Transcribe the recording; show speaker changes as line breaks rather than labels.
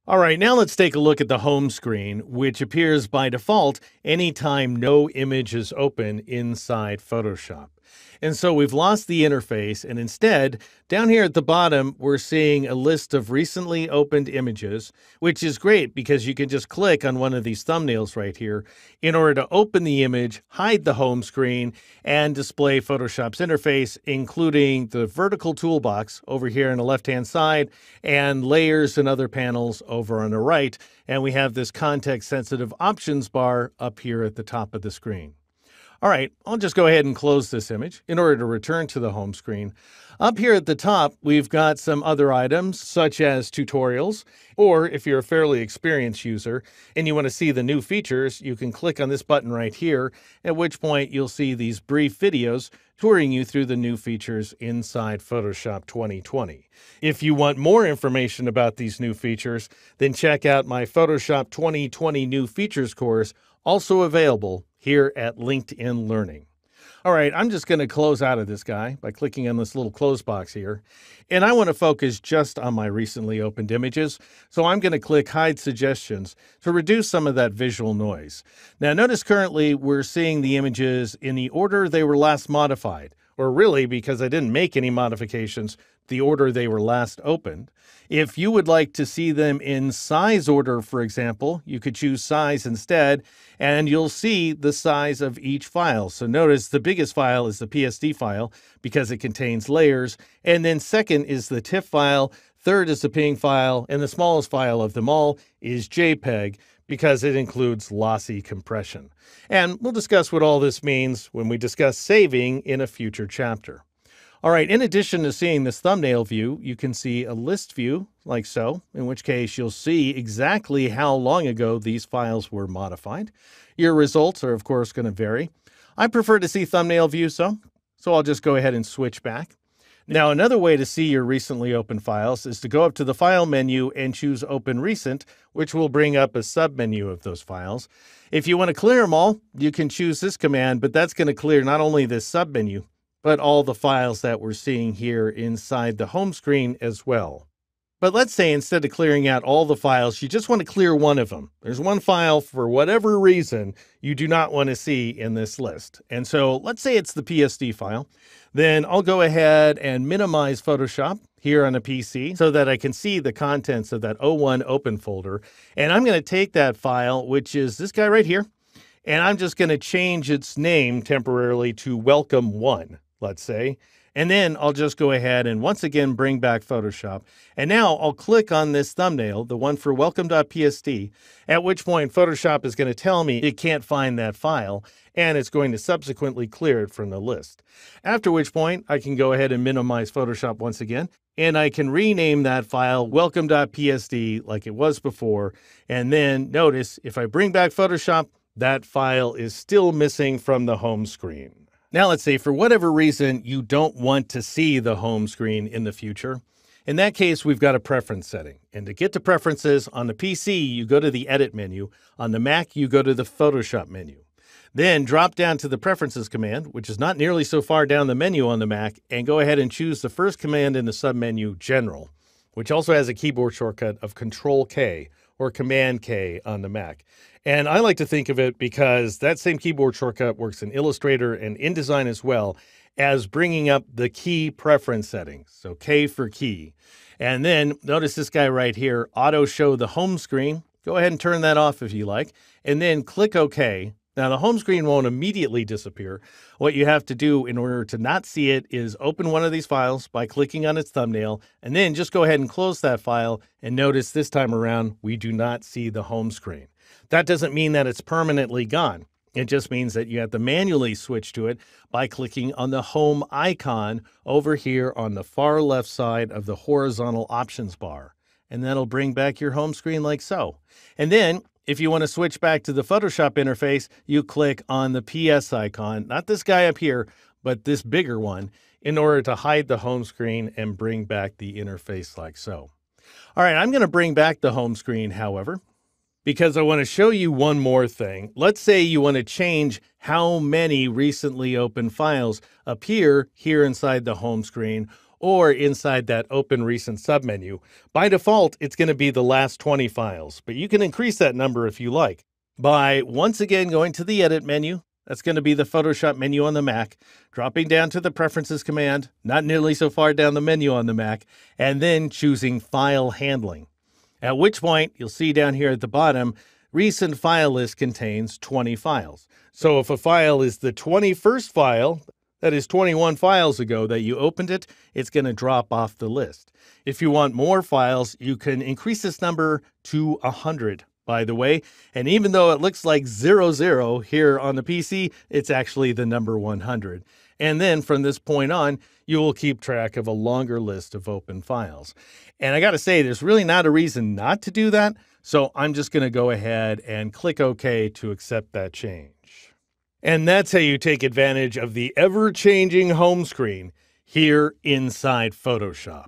All right, now let's take a look at the home screen, which appears by default anytime no image is open inside Photoshop. And so we've lost the interface, and instead, down here at the bottom, we're seeing a list of recently opened images, which is great because you can just click on one of these thumbnails right here in order to open the image, hide the home screen, and display Photoshop's interface, including the vertical toolbox over here on the left-hand side and layers and other panels over on the right. And we have this context-sensitive options bar up here at the top of the screen. All right, I'll just go ahead and close this image in order to return to the home screen. Up here at the top, we've got some other items such as tutorials, or if you're a fairly experienced user and you want to see the new features, you can click on this button right here, at which point you'll see these brief videos touring you through the new features inside Photoshop 2020. If you want more information about these new features, then check out my Photoshop 2020 New Features course, also available here at LinkedIn Learning. All right, I'm just going to close out of this guy by clicking on this little close box here. And I want to focus just on my recently opened images. So I'm going to click Hide Suggestions to reduce some of that visual noise. Now notice currently we're seeing the images in the order they were last modified, or really because I didn't make any modifications, the order they were last opened. If you would like to see them in size order, for example, you could choose size instead, and you'll see the size of each file. So notice the biggest file is the PSD file because it contains layers, and then second is the TIFF file, third is the PNG file, and the smallest file of them all is JPEG because it includes lossy compression. And we'll discuss what all this means when we discuss saving in a future chapter. All right, in addition to seeing this thumbnail view, you can see a list view like so, in which case you'll see exactly how long ago these files were modified. Your results are, of course, going to vary. I prefer to see thumbnail view, so I'll just go ahead and switch back. Now, another way to see your recently opened files is to go up to the File menu and choose Open Recent, which will bring up a submenu of those files. If you want to clear them all, you can choose this command, but that's going to clear not only this submenu, but all the files that we're seeing here inside the home screen as well. But let's say instead of clearing out all the files, you just want to clear one of them. There's one file for whatever reason you do not want to see in this list. And so let's say it's the PSD file. Then I'll go ahead and minimize Photoshop here on a PC so that I can see the contents of that O1 open folder. And I'm going to take that file, which is this guy right here, and I'm just going to change its name temporarily to Welcome 1. Let's say, and then I'll just go ahead and once again bring back Photoshop. And now I'll click on this thumbnail, the one for welcome.psd, at which point Photoshop is going to tell me it can't find that file, and it's going to subsequently clear it from the list. After which point I can go ahead and minimize Photoshop once again, and I can rename that file welcome.psd like it was before. And then notice if I bring back Photoshop, that file is still missing from the home screen. Now let's say for whatever reason you don't want to see the home screen in the future. In that case, we've got a preference setting. And to get to preferences, on the PC, you go to the Edit menu. On the Mac, you go to the Photoshop menu. Then drop down to the Preferences command, which is not nearly so far down the menu on the Mac, and go ahead and choose the first command in the submenu, General, which also has a keyboard shortcut of Control-K or Command-K on the Mac. And I like to think of it because that same keyboard shortcut works in Illustrator and InDesign as well as bringing up the key preference settings. So K for key. And then notice this guy right here, auto show the home screen. Go ahead and turn that off if you like, and then click OK. Now the home screen won't immediately disappear. What you have to do in order to not see it is open one of these files by clicking on its thumbnail, and then just go ahead and close that file. And notice this time around, we do not see the home screen. That doesn't mean that it's permanently gone. It just means that you have to manually switch to it by clicking on the home icon over here on the far left side of the horizontal options bar. And that'll bring back your home screen like so. And then if you want to switch back to the Photoshop interface, you click on the PS icon, not this guy up here, but this bigger one, in order to hide the home screen and bring back the interface like so. All right, I'm going to bring back the home screen, however, because I want to show you one more thing. Let's say you want to change how many recently opened files appear here inside the home screen, or inside that Open Recent submenu. By default, it's going to be the last 20 files, but you can increase that number if you like by once again going to the Edit menu. That's going to be the Photoshop menu on the Mac, dropping down to the Preferences command, not nearly so far down the menu on the Mac, and then choosing File Handling. At which point, you'll see down here at the bottom, Recent File List contains 20 files. So if a file is the 21st file, that is 21 files ago that you opened it, it's going to drop off the list. If you want more files, you can increase this number to 100. By the way, and even though it looks like 00 here on the PC, it's actually the number 100. And then from this point on, you will keep track of a longer list of open files. And I got to say, there's really not a reason not to do that. So I'm just going to go ahead and click OK to accept that change. And that's how you take advantage of the ever-changing home screen here inside Photoshop.